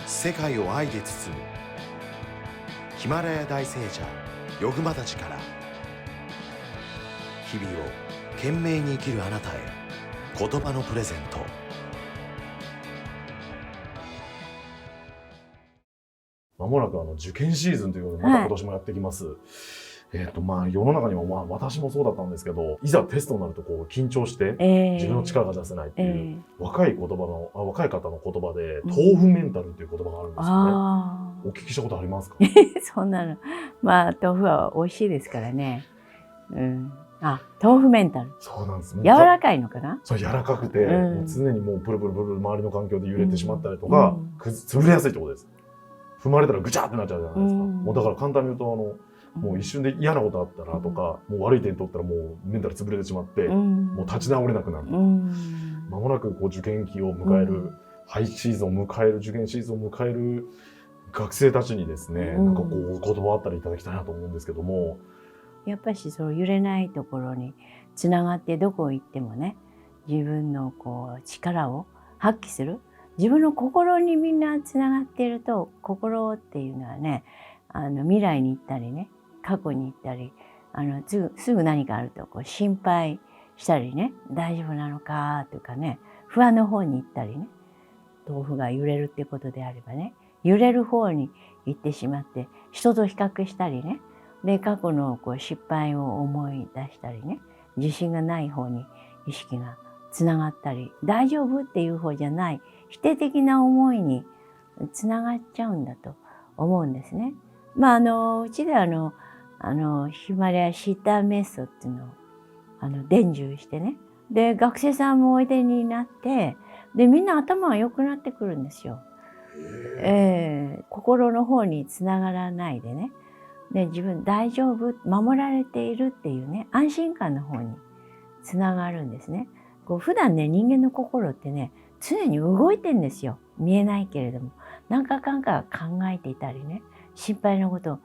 世界を愛で包むヒマラヤ大聖者ヨグマたちから、日々を懸命に生きるあなたへ言葉のプレゼント。まもなく受験シーズンというのがまた今年もやってきます。世の中には私もそうだったんですけど、いざテストになると緊張して自分の力が出せないっていう、若い方の言葉で豆腐メンタルっていう言葉があるんですよね。お聞きしたことありますか？そんなの。豆腐は美味しいですからね。豆腐メンタル。そうなんです。柔らかいのかな？そう、柔らかかくて、もう常にもうプルプル周りの環境で揺れてしまったりとか、潰れやすいってことです。踏まれたらぐちゃってなっちゃうじゃないですか。もうだから簡単に言うともう一瞬で嫌なことあったらとか、もう悪い点取ったらもうメンタル潰れてしまって、もう立ち直れなくなる。間もなく受験期を迎える、ハイシーズンを迎える、受験シーズンを迎える学生たちにですね、なんか言葉あったりいただきたいなと思うんですけども。やっぱりその揺れないところにつながって、どこ行ってもね、自分の力を発揮する。自分の心にみんなつながっていると、心っていうのはね、未来に行ったりね、過去に行ったり、すぐ何かあると心配したりね、大丈夫なのかとかね、不安の方に行ったりね、豆腐が揺れるってことであればね、揺れる方に行ってしまって、人と比較したりね、で過去の失敗を思い出したりね、自信がない方に意識がつながったり、大丈夫っていう方じゃない否定的な思いにつながっちゃうんだと思うんですね。うちではヒマラヤシーターメソッドっていうのを伝授してね、で学生さんもおいでになって、でみんな頭が良くなってくるんですよ。心の方につながらないでね、で自分大丈夫、守られているっていうね、安心感の方につながるんですね。普段ね、人間の心ってね、常に動いてんですよ。見えないけれども、何か考えていたりね、心配なことを考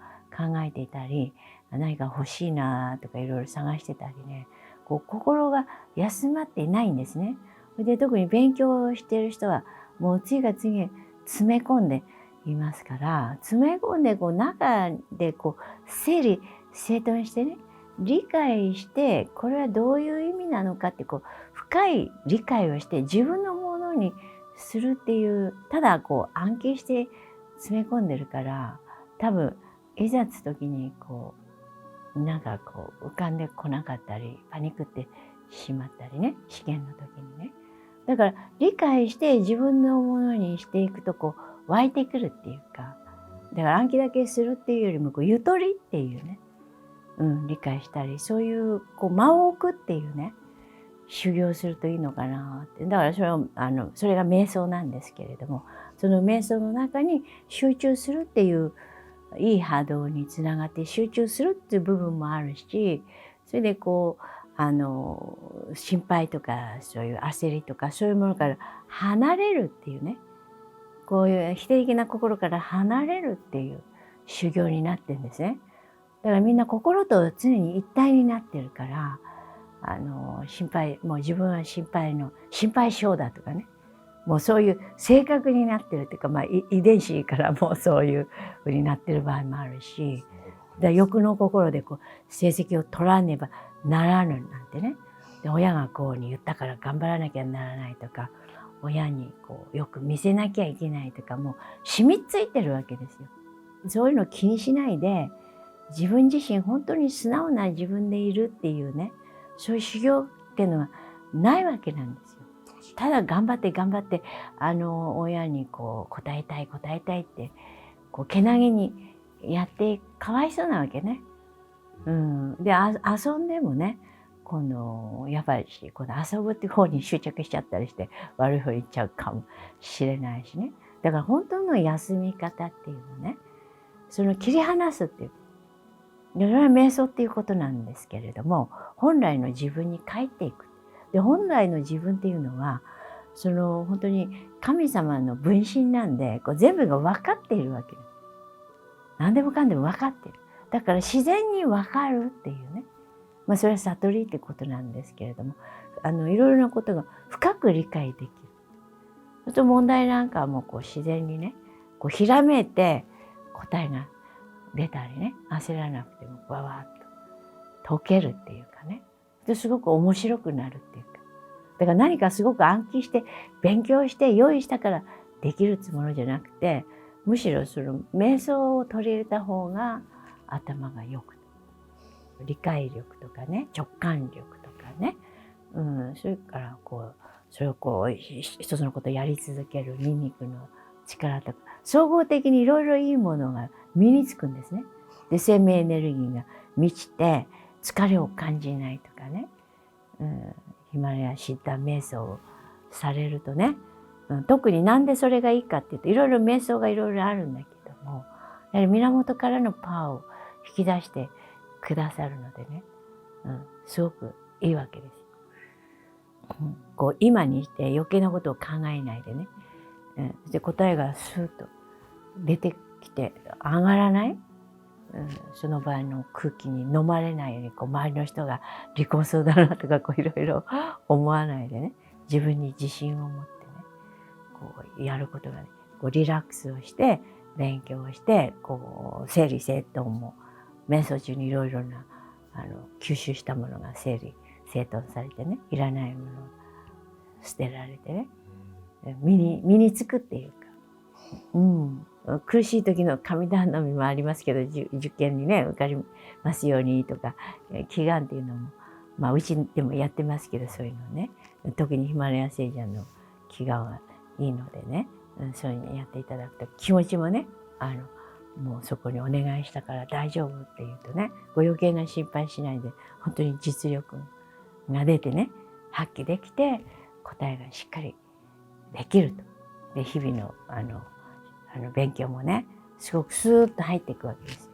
えていたり、何か欲しいなとかいろいろ探してたりね、心が休まっていないんですね。で特に勉強をしている人はもう次が次へ詰め込んでいますから、詰め込んで中で整理整頓してね、理解して、これはどういう意味なのかって深い理解をして自分のものにするっていう、ただ暗記して詰め込んでるから、多分いざつ時になんか浮かんでこなかったり、パニックってしまったりね、試験の時にね。だから理解して自分のものにしていくと湧いてくるっていうか、だから暗記だけするっていうよりもゆとりっていうね、理解したり、そういう間を置くっていうね、修行するといいのかなって。だからそれが瞑想なんですけれども、その瞑想の中に集中するっていういい波動につながって集中するっていう部分もあるし、それで心配とかそういう焦りとかそういうものから離れるっていうね、こういう否定的な心から離れるっていう修行になってるんですね。だからみんな心と常に一体になってるから、心配、もう自分は心配性だとかね、もうそういう性格になってるっていうか、遺伝子からもうそういう風になってる場合もあるし、欲の心で成績を取らねばならぬなんてね、で親が言ったから頑張らなきゃならないとか、親によく見せなきゃいけないとか、もう染みついてるわけですよ。そういうの気にしないで、自分自身本当に素直な自分でいるっていうね、そういう修行っていうのはないわけなんですよ。ただ頑張って親に答えたいってけなげにやってかわいそうなわけね。で遊んでもね、やっぱり遊ぶっていう方に執着しちゃったりして悪い方に行っちゃうかもしれないしね。だから本当の休み方っていうのね、その切り離すっていう、それは瞑想っていうことなんですけれども、本来の自分に帰っていく。で本来の自分っていうのは本当に神様の分身なんで、全部が分かっているわけです。何でもかんでも分かっている。だから自然に分かるっていうね、それは悟りってことなんですけれども、いろいろなことが深く理解できる。それと問題なんかはもう自然にね、こうひらめいて答えが出たりね、焦らなくてもわわっと解けるっていうかね、ですごく面白くなるっていうか、だから何かすごく暗記して勉強して用意したからできるつもりじゃなくて、むしろその瞑想を取り入れた方が頭がよく、理解力とかね、直感力とかね、それからこうそれをこう一つのことをやり続ける筋肉の力とか、総合的にいろいろいいものが身につくんですね。で、生命エネルギーが満ちて疲れを感じないとかね、ヒマラヤシッダ瞑想をされるとね、特になんでそれがいいかっていうと、いろいろ瞑想がいろいろあるんだけども、やはり源からのパワーを引き出してくださるのでね、すごくいいわけです。こう今にして余計なことを考えないでね、で答えがスーッと出てきて上がらない、その場合の空気に飲まれないように、こう周りの人が利口そうだなとかこういろいろ思わないでね、自分に自信を持ってね、こうやることがね、こうリラックスをして勉強をして、こう整理整頓も瞑想中にいろいろな吸収したものが整理整頓されてね、いらないものを捨てられてね、身につくっていうか、苦しい時の神頼みもありますけど、受験にね受かりますようにとか祈願っていうのも、うちでもやってますけど、そういうのね、特にヒマラヤ聖者の祈願はいいのでね、そういうのやっていただくと気持ちもね、もうそこにお願いしたから大丈夫っていうとね、ご余計な心配しないで本当に実力が出てね、発揮できて答えがしっかりできると。で、日々の勉強もね、すごくスーッと入っていくわけです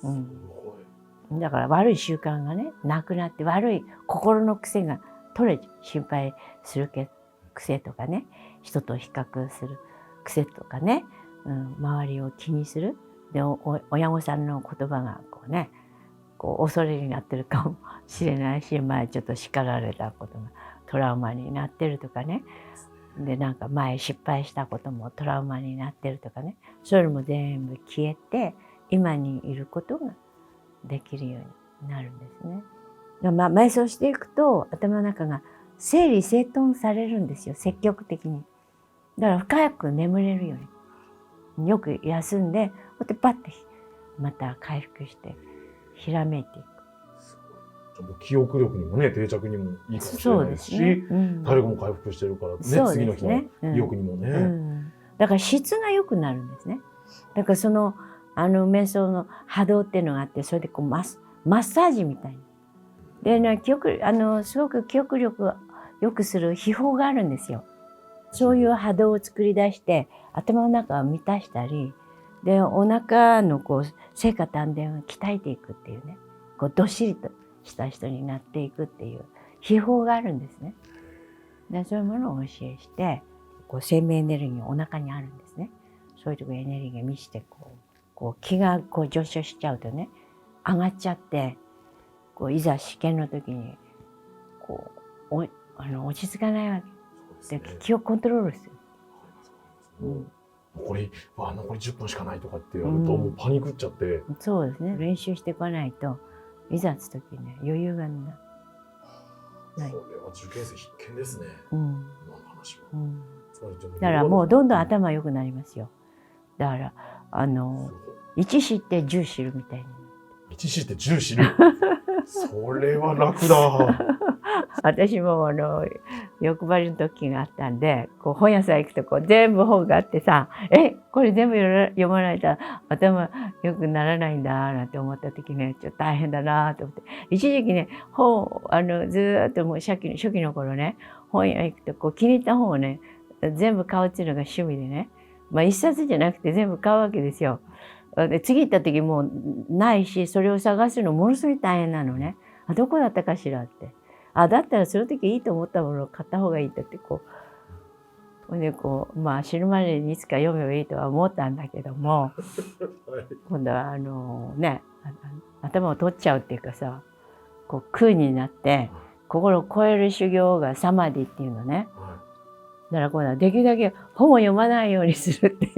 よ。だから悪い習慣がねなくなって、悪い心の癖が取れちゃう。心配する癖とかね、人と比較する癖とかね、周りを気にする。で、親御さんの言葉がこうね、こう恐れになってるかもしれないし、前ちょっと叱られたことがトラウマになってるとかね、でなんか前失敗したこともトラウマになってるとかね、そういうのも全部消えて今にいることができるようになるんですね。瞑想していくと頭の中が整理整頓されるんですよ、積極的に。だから深く眠れるように、よく休んでこうやってパッてまた回復してひらめいていく。記憶力にもね、定着にもいいかもしれないですし、体力も回復してるからね、次の日の意欲にもね、だから質が良くなるんですね。だからその瞑想の波動っていうのがあって、それでこうマッサージみたいにでね、すごく記憶力を良くする秘法があるんですよ。そういう波動を作り出して頭の中を満たしたりで、お腹のこう静下丹田を鍛えていくっていうね、こうどっしりとした人になっていくっていう秘法があるんですね。でそういうものをお教えして、こう生命エネルギーがお腹にあるんですね。そういうところエネルギーが満ちてこう気がこう上昇しちゃうとね、上がっちゃって、こういざ試験の時にこう落ち着かないわけで、気をコントロールする。残り10分しかないとかってやると、もうパニックっちゃって。そうですね、練習してこないといざつ時ね、余裕がない。それは受験生必見ですね。今の話は。だからもうどんどん頭良くなりますよ。だから1知って10知るみたいに。1知って10知る。それは楽だ。私も欲張りの時があったんで、こう本屋さん行くとこう全部本があってさ、これ全部読まないと頭良くならないんだなんて思った時ね、ちょっと大変だなと思って、一時期ね、本をずーっともう初期の頃ね、本屋行くとこう気に入った本をね全部買うっていうのが趣味でね、一冊じゃなくて全部買うわけですよ。で次行った時もうないし、それを探すのものすごい大変なのね。どこだったかしらって。だったらその時いいと思ったものを買った方がいいってこうで死ぬまでにいつか読めばいいとは思ったんだけども、今度は頭を取っちゃうっていうかさ、空になって心を超える修行がサマディっていうのね。から今度はできるだけ本を読まないようにするっていう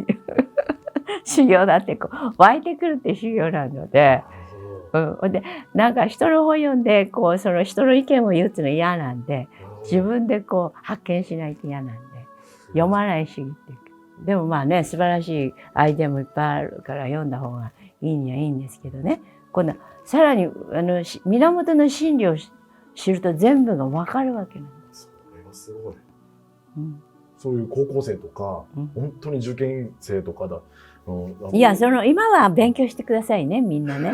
修行だってこう湧いてくるっていう修行なので、でなんか人の本読んでこうその人の意見を言うっていうのは嫌なんで、自分でこう発見しないと嫌なんで読まない主義っていう。でもまあね、素晴らしいアイデアもいっぱいあるから読んだ方がいいにはいいんですけどね。今度はさらに源の真理を知ると全部が分かるわけなんです。それはすごい。うん、そういう高校生とか、本当に受験生とかだ。いや、今は勉強してくださいね、みんなね。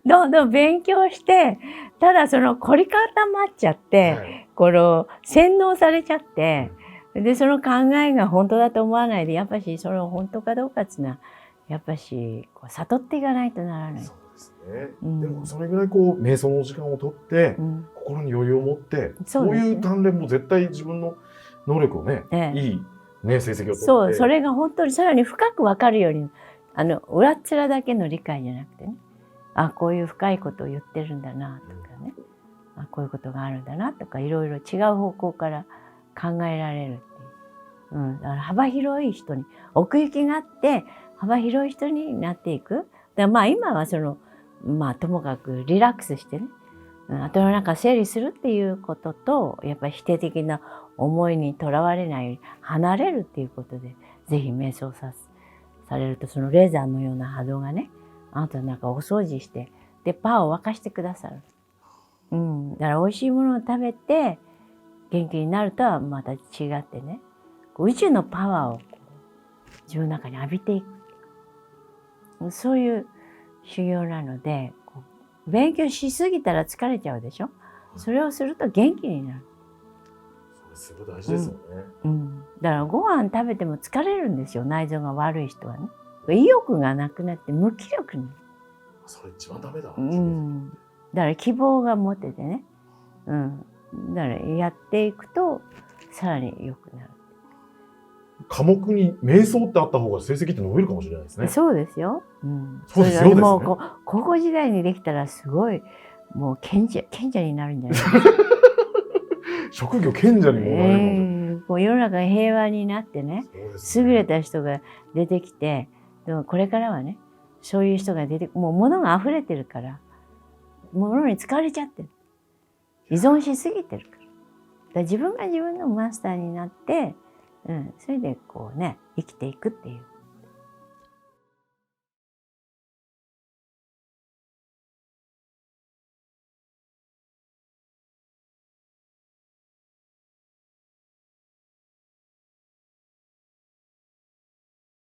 どんどん勉強して、ただ凝り固まっちゃって、はい、洗脳されちゃって、で、その考えが本当だと思わないで、やっぱし本当かどうかっていうのは、やっぱし悟っていかないとならない。そうですね。でもそれぐらい瞑想の時間をとって、心に余裕を持って、そういう鍛錬も絶対自分の能力をね、いいね、成績を取って。そう、それが本当にさらに深く分かるように、裏っ面だけの理解じゃなくてね、あ、こういう深いことを言ってるんだなとかね、あ、こういうことがあるんだなとか、いろいろ違う方向から考えられるっていう。だから幅広い人に、奥行きがあって、幅広い人になっていく。だからまあ今はともかくリラックスしてね、頭の中整理するっていうことと、やっぱり否定的な思いにとらわれないように離れるっていうことで、ぜひ瞑想されると、そのレーザーのような波動がね、あなたの中をお掃除して、で、パワーを沸かしてくださる。だから美味しいものを食べて元気になるとはまた違ってね、宇宙のパワーを自分の中に浴びていく。そういう修行なので、勉強しすぎたら疲れちゃうでしょ。それをすると元気になる。それすごい大事ですよね。だからご飯食べても疲れるんですよ、内臓が悪い人はね。意欲がなくなって無気力になる。それ一番ダメだ。だから希望が持ててね。だからやっていくとさらに良くなる。科目に瞑想ってあった方が成績って伸びるかもしれないですね。そうですよ。そうですよ。もう高校時代にできたらすごいもう賢者になるんじゃないですか。職業賢者にもなれるかもしれない。世の中が平和になってね、優れた人が出てきて、でもこれからはね、そういう人がもう物が溢れてるから、物に使われちゃってる。依存しすぎてるから。だから自分が自分のマスターになって、それで生きていくっていう。